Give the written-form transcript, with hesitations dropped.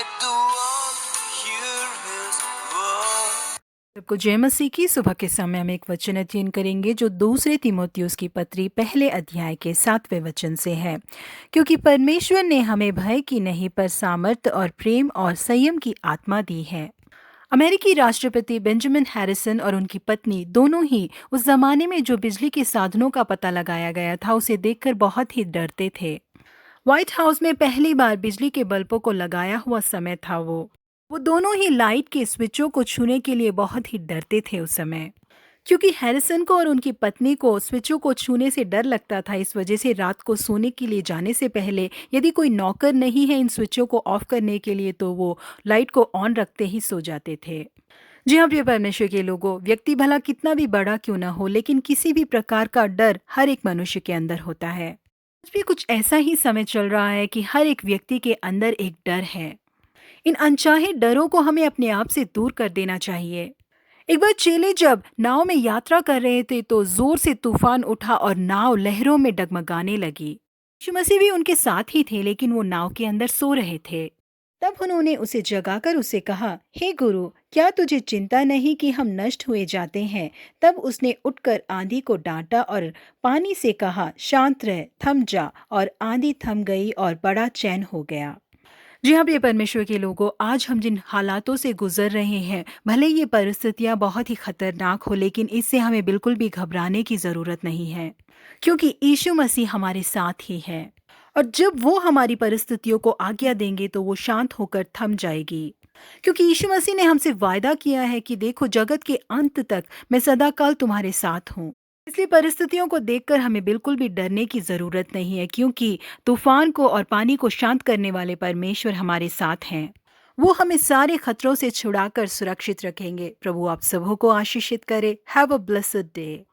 Let the world hear his word. सबको जय मसीह की। सुबह के समय हम एक वचन अध्ययन करेंगे जो दूसरे तीमुथियुस की पत्री पहले अध्याय के 7वें वचन से है। क्योंकि परमेश्वर ने हमें भय की नहीं पर सामर्थ्य और प्रेम और संयम की आत्मा दी है। अमेरिकी राष्ट्रपति बेंजामिन हैरिसन और उनकी पत्नी दोनों ही उस जमाने में जो बिजली के साधनों का पता लगाया गया था उसे देखकर बहुत ही डरते थे। व्हाइट हाउस में पहली बार बिजली के बल्बों को लगाया हुआ समय था वो दोनों ही लाइट के स्विचों को छूने के लिए बहुत ही डरते थे उस समय। क्योंकि हैरिसन को और उनकी पत्नी को स्विचों को छूने से डर लगता था, इस वजह से रात को सोने के लिए जाने से पहले यदि कोई नौकर नहीं है इन स्विचों को ऑफ करने के लिए तो वो लाइट को ऑन रखते ही सो जाते थे। जी हाँ, प्रिय परमेश्वर के लोगों, व्यक्ति भला कितना भी बड़ा क्यों न हो, लेकिन किसी भी प्रकार का डर हर एक मनुष्य के अंदर होता है। आज भी कुछ ऐसा ही समय चल रहा है कि हर एक व्यक्ति के अंदर एक डर है। इन अनचाहे डरों को हमें अपने आप से दूर कर देना चाहिए। एक बार चेले जब नाव में यात्रा कर रहे थे तो जोर से तूफान उठा और नाव लहरों में डगमगाने लगी। यीशु मसीह भी उनके साथ ही थे, लेकिन वो नाव के अंदर सो रहे थे। तब उन्होंने उसे जगाकर उसे कहा, हे गुरु, क्या तुझे चिंता नहीं कि हम नष्ट हुए जाते हैं? तब उसने उठकर आंधी को डांटा और पानी से कहा, शांत रह, थम जा। और आंधी थम गई और बड़ा चैन हो गया। जी हाँ, प्रिय परमेश्वर के लोगों, आज हम जिन हालातों से गुजर रहे हैं, भले ये परिस्थितियां बहुत ही खतरनाक हो, लेकिन इससे हमें बिल्कुल भी घबराने की ज़रूरत नहीं है। क्योंकि यीशु मसीह हमारे साथ ही है। और जब वो हमारी परिस्थितियों को आज्ञा देंगे तो वो शांत होकर थम जाएगी। क्योंकि यीशु मसीह ने हमसे वायदा किया है कि देखो, जगत के अंत तक मैं सदाकाल तुम्हारे साथ हूँ। इसलिए परिस्थितियों को देखकर हमें बिल्कुल भी डरने की जरूरत नहीं है, क्योंकि तूफान को और पानी को शांत करने वाले परमेश्वर हमारे साथ हैं। वो हमें सारे खतरों से छुड़ाकर सुरक्षित रखेंगे। प्रभु आप सबों को आशीषित करे। Have a blessed day.